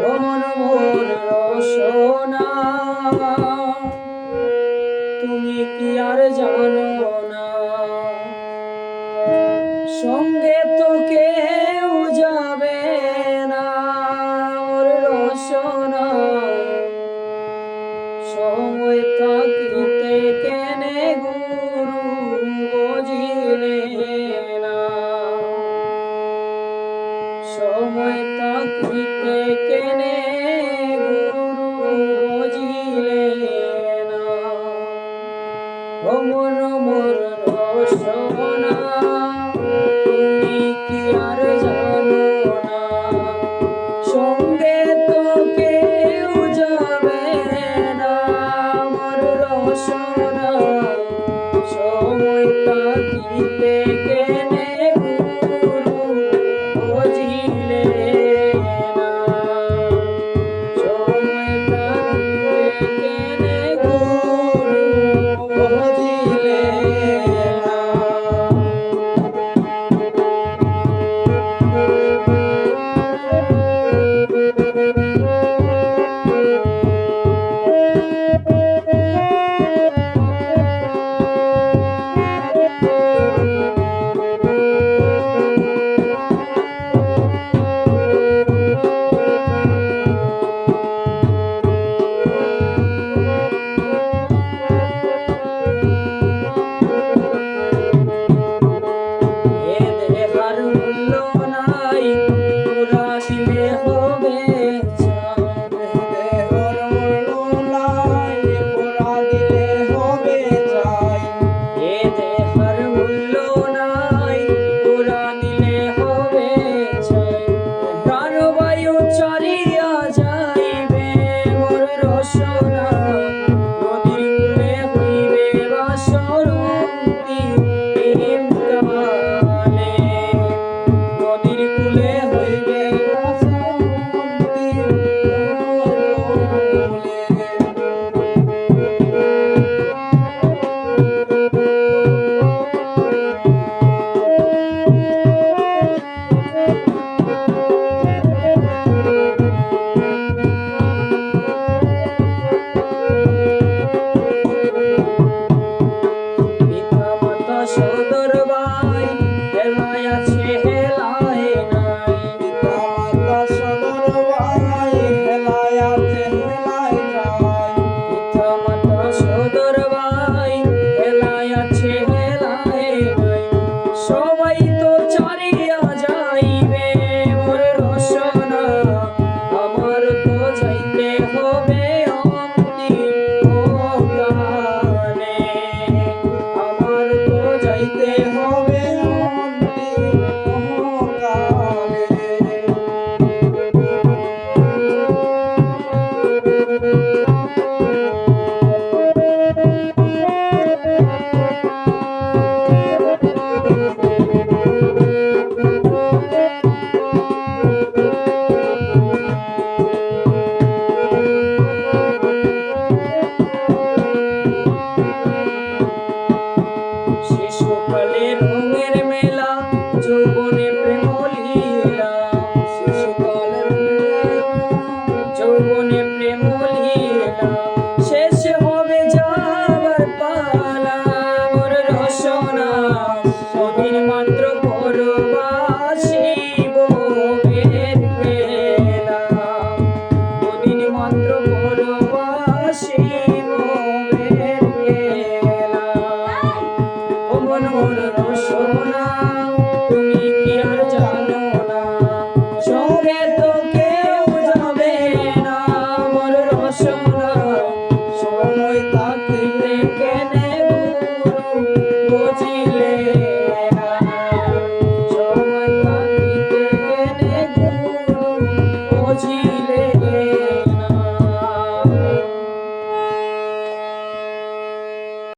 মন মোর রসনা, তুমি কি আর জানো না, সঙ্গে তো কেউ যাবে না মোর রসনা, সময় থাকিতে কেনে গুরু বুঝিলে না, সময় থাকিতে কেনে গুরু বুঝিলে না, ও মন মোর রসনা, তুমি কি আর জানো না, সঙ্গে তো কেউ যাবে না মোর রসনা, সময় থাকিতে কেনে গুরু বুঝিলে না, সময় থাকিতে কেনে গুরু বুঝিলে না। যৌবনে প্রেম লীলা, শিশুকালের যৌবনে প্রেম লীলা, শেষ হবে যাবার পালা মোর রসনা, সবির মাত্র পরবাসী বউয়ের খেলা, দুদিন মাত্র পরবাসী বউয়ের খেলা, ও মন মোর রসনা, তুমি কি আর জানো না, সঙ্গে তো কেউ যাবে না মোর রসনা।